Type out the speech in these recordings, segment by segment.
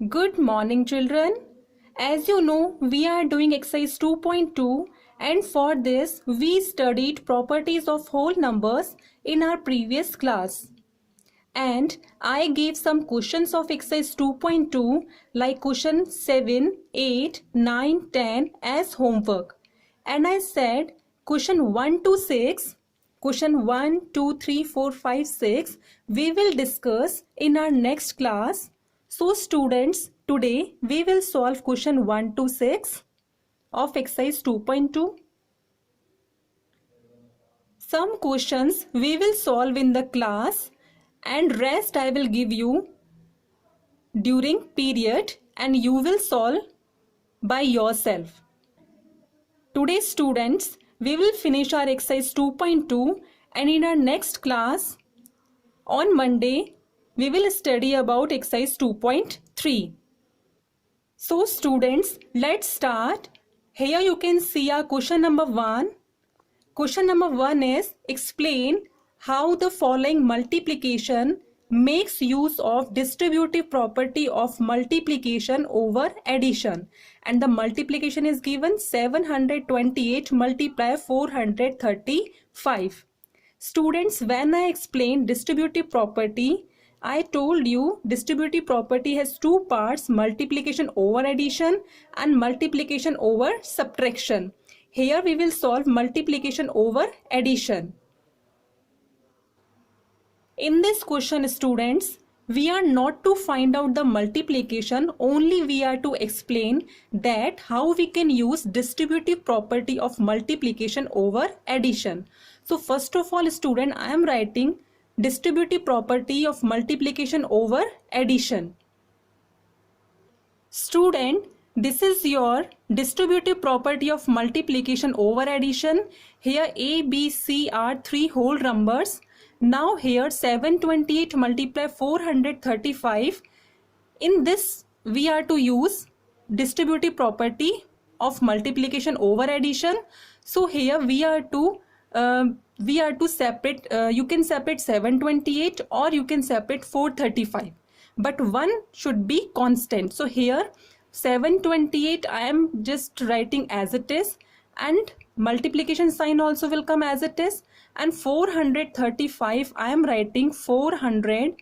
Good morning, children. As you know, we are doing exercise 2.2, and for this we studied properties of whole numbers in our previous class. And I gave some questions of exercise 2.2 like question 7, 8, 9, 10 as homework. And I said question 1 to 6, question 1, 2, 3, 4, 5, 6 we will discuss in our next class. So students, today we will solve question 1 to 6 of exercise 2.2. Some questions we will solve in the class and rest I will give you during period and you will solve by yourself. Today students, we will finish our exercise 2.2 and in our next class on Monday we will study about exercise 2.3. So students, let's start. Here you can see our question number 1. Question number 1 is explain how the following multiplication makes use of distributive property of multiplication over addition, and the multiplication is given 728 multiply 435. Students, when I explained distributive property, I told you distributive property has two parts, multiplication over addition and multiplication over subtraction. Here we will solve multiplication over addition. In this question, students, we are not to find out the multiplication, only we are to explain that how we can use distributive property of multiplication over addition. So first of all, student, I am writing distributive property of multiplication over addition. Student, this is your distributive property of multiplication over addition. Here A, B, C are three whole numbers. Now here 728 multiply 435. In this we are to use distributive property of multiplication over addition. So here we are to separate, you can separate 728 or you can separate 435. But one should be constant. So here 728 I am just writing as it is, and multiplication sign also will come as it is, and 435 I am writing 400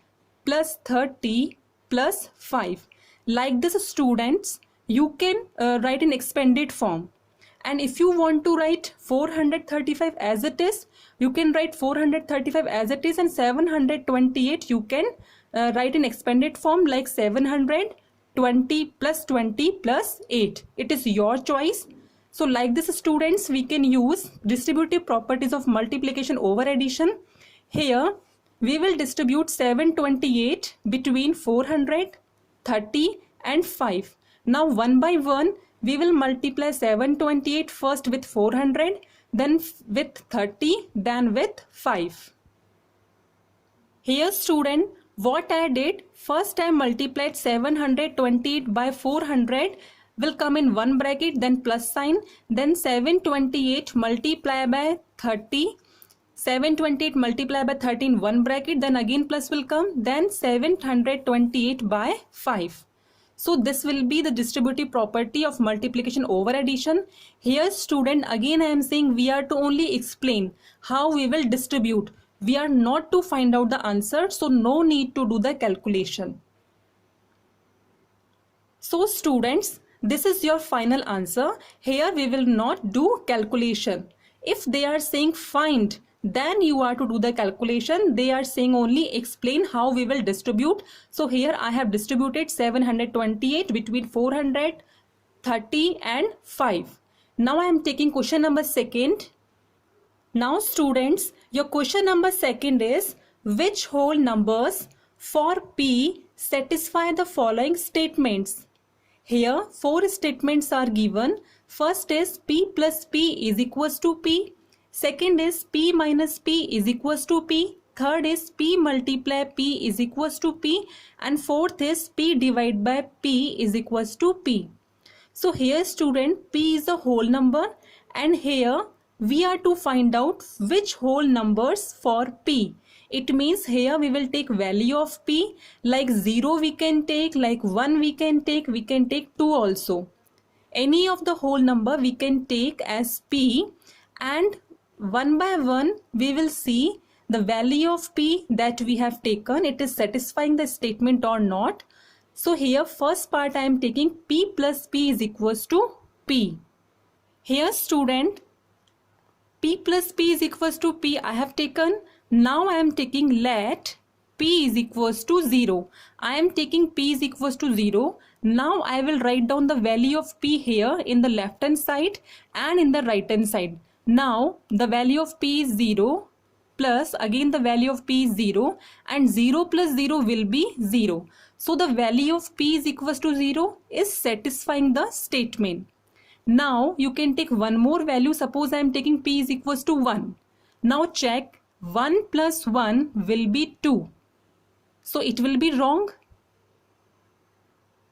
plus 30 plus 5. Like this, students, you can write in expanded form. And if you want to write 435 as it is, you can write 435 as it is, and 728 you can write in expanded form like 720 plus 20 plus 8. It is your choice. So like this, students, we can use distributive properties of multiplication over addition. Here we will distribute 728 between 400, 30 and 5. Now one by one we will multiply 728 first with 400, then with 30, then with 5. Here student, what I did, first I multiplied 728 by 400 will come in one bracket, then plus sign, then 728 multiply by 30, 728 multiply by 30 in one bracket, then again plus will come, then 728 by 5. So this will be the distributive property of multiplication over addition. Here student, again I am saying we are to only explain how we will distribute. We are not to find out the answer, so no need to do the calculation. So students, this is your final answer. Here we will not do calculation. If they are saying find, then you are to do the calculation. They are saying only explain how we will distribute. So here I have distributed 728 between 400, 30 and 5. Now I am taking question number 2. Now students, your question number 2 is which whole numbers for P satisfy the following statements. Here 4 statements are given. First is P plus P is equals to P. Second is P minus P is equals to P. Third is P multiply P is equals to P. And fourth is P divided by P is equals to P. So here student, P is a whole number, and here we are to find out which whole numbers for P. It means here we will take value of p, like 0 we can take, like 1 we can take 2 also. Any of the whole number we can take as p, and one by one we will see the value of p that we have taken, it is satisfying the statement or not. So here first part I am taking p plus p is equals to p. Here student, p plus p is equals to p I have taken. Now I am taking let p is equals to 0. I am taking p is equals to 0. Now I will write down the value of p here in the left hand side and in the right hand side. Now the value of p is 0, plus again the value of p is 0, and 0 plus 0 will be 0. So the value of p is equals to 0 is satisfying the statement. Now you can take one more value. Suppose I am taking p is equals to 1. Now check, 1 plus 1 will be 2. So it will be wrong.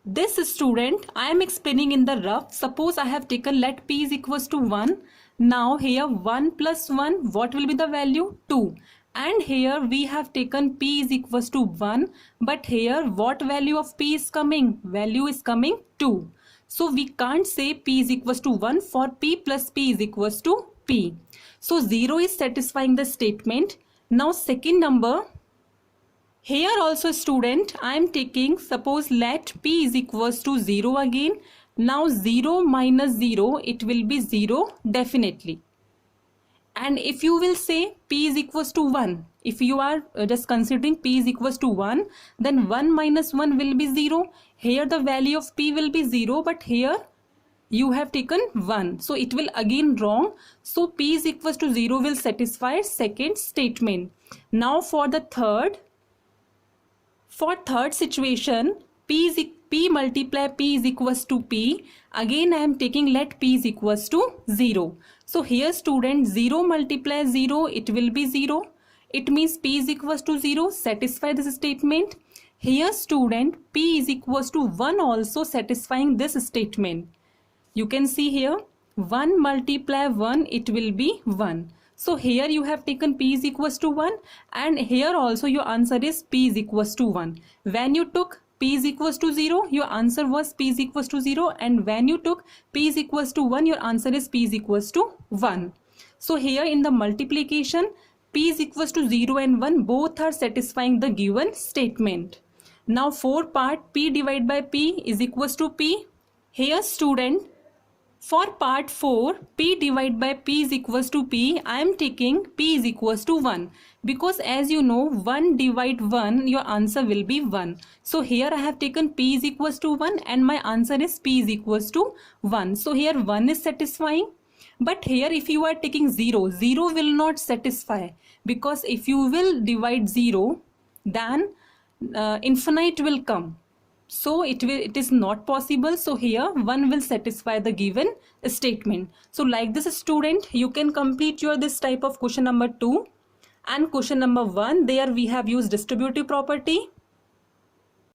This student, I am explaining in the rough. Suppose I have taken let p is equals to 1. Now here 1 plus 1, what will be the value? 2. And here we have taken p is equals to 1. But here what value of p is coming? Value is coming 2. So we can't say p is equals to 1 for p plus p is equals to p. So 0 is satisfying the statement. Now second number. Here also student, I am taking, suppose let p is equals to 0 again. Now 0 minus 0, it will be 0 definitely. And if you will say p is equals to 1, if you are just considering p is equals to 1, then 1 minus 1 will be 0. Here the value of p will be 0, but here you have taken 1. So it will again wrong. So p is equals to 0 will satisfy second statement. Now for the third. For third situation, p multiply p is equals to p. Again I am taking let p is equals to 0. So here student, 0 multiply 0, it will be 0. It means p is equals to 0. Satisfy this statement. Here student, p is equals to 1 also satisfying this statement. You can see here 1 multiply 1, it will be 1. So here you have taken p is equals to 1, and here also your answer is p is equals to 1. When you took p is equals to 0, your answer was p is equals to 0, and when you took p is equals to 1, your answer is p is equals to 1. So here in the multiplication, p is equals to 0 and 1 both are satisfying the given statement. Now for part, p divided by p is equals to p. Here student, for part 4, p divided by p is equals to p, I am taking p is equals to 1. Because as you know, 1 divide 1, your answer will be 1. So here I have taken p is equals to 1 and my answer is p is equals to 1. So here 1 is satisfying. But here if you are taking 0, 0 will not satisfy. Because if you will divide 0, then infinite will come. So it is not possible. So here 1 will satisfy the given statement. So like this student, you can complete your this type of question number 2 and question number 1. There we have used distributive property.